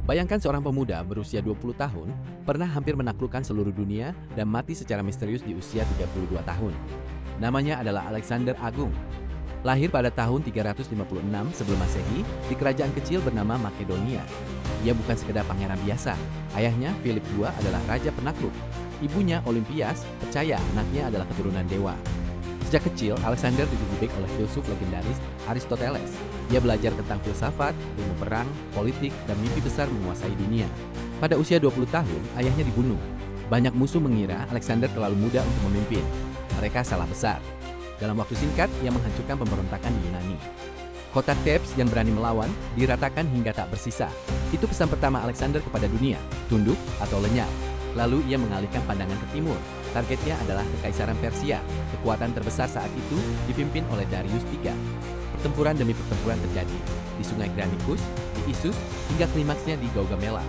Bayangkan seorang pemuda berusia 20 tahun pernah hampir menaklukkan seluruh dunia dan mati secara misterius di usia 32 tahun. Namanya adalah Alexander Agung. Lahir pada tahun 356 sebelum Masehi di kerajaan kecil bernama Makedonia. Ia bukan sekedar pangeran biasa. Ayahnya, Philip II, adalah raja penakluk. Ibunya, Olympias, percaya anaknya adalah keturunan dewa. Sejak kecil, Alexander dididik oleh filsuf legendaris Aristoteles. Ia belajar tentang filsafat, ilmu perang, politik, dan mimpi besar menguasai dunia. Pada usia 20 tahun, ayahnya dibunuh. Banyak musuh mengira Alexander terlalu muda untuk memimpin. Mereka salah besar. Dalam waktu singkat, ia menghancurkan pemberontakan di Yunani. Kota Thebes yang berani melawan diratakan hingga tak bersisa. Itu pesan pertama Alexander kepada dunia, tunduk atau lenyap. Lalu ia mengalihkan pandangan ke timur. Targetnya adalah Kekaisaran Persia. Kekuatan terbesar saat itu dipimpin oleh Darius III. Pertempuran demi pertempuran terjadi di Sungai Granicus, di Issus, hingga klimaksnya di Gaugamela.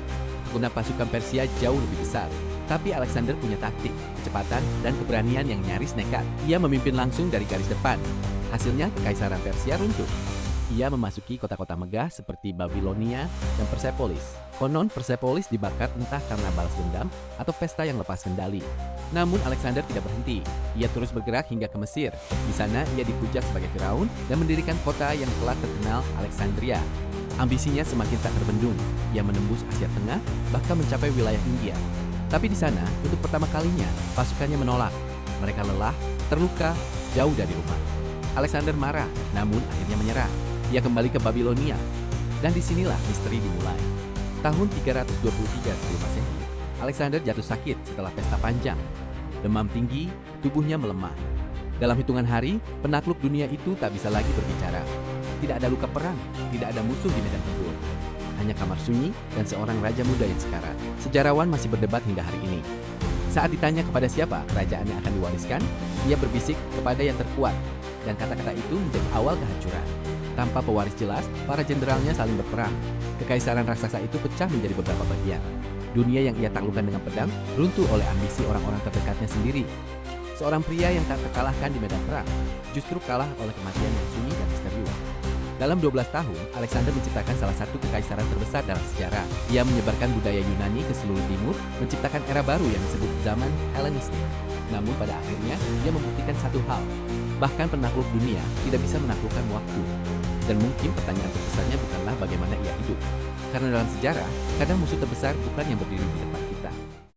Kekuatan pasukan Persia jauh lebih besar. Tapi Alexander punya taktik, kecepatan, dan keberanian yang nyaris nekat. Ia memimpin langsung dari garis depan. Hasilnya, Kekaisaran Persia runtuh. Ia memasuki kota-kota megah seperti Babilonia dan Persepolis. Konon Persepolis dibakar entah karena balas dendam atau pesta yang lepas kendali. Namun Alexander tidak berhenti. Ia terus bergerak hingga ke Mesir. Di sana ia dipuja sebagai Firaun dan mendirikan kota yang telah terkenal Alexandria. Ambisinya semakin tak terbendung. Ia menembus Asia Tengah, bahkan mencapai wilayah India. Tapi di sana, untuk pertama kalinya, pasukannya menolak. Mereka lelah, terluka, jauh dari rumah. Alexander marah, namun akhirnya menyerah. Ia kembali ke Babilonia, dan disinilah misteri dimulai. Tahun 323 sebelum Masehi, Alexander jatuh sakit setelah pesta panjang. Demam tinggi, tubuhnya melemah. Dalam hitungan hari, penakluk dunia itu tak bisa lagi berbicara. Tidak ada luka perang, tidak ada musuh di medan tempur. Hanya kamar sunyi dan seorang raja muda yang sekarat. Sejarawan masih berdebat hingga hari ini. Saat ditanya kepada siapa kerajaannya akan diwariskan, ia berbisik kepada yang terkuat, dan kata-kata itu menjadi awal kehancuran. Tanpa pewaris jelas, para jenderalnya saling berperang. Kekaisaran raksasa itu pecah menjadi beberapa bagian. Dunia yang ia taklukkan dengan pedang runtuh oleh ambisi orang-orang terdekatnya sendiri. Seorang pria yang tak terkalahkan di medan perang justru kalah oleh kematian yang sunyi dan misterius. Dalam 12 tahun, Alexander menciptakan salah satu kekaisaran terbesar dalam sejarah. Ia menyebarkan budaya Yunani ke seluruh timur, menciptakan era baru yang disebut zaman Helenistik. Namun pada akhirnya, dia membuktikan satu hal. Bahkan penakluk dunia tidak bisa menaklukkan waktu. Dan mungkin pertanyaan terbesarnya bukanlah bagaimana ia hidup. Karena dalam sejarah, kadang musuh terbesar bukan yang berdiri di depan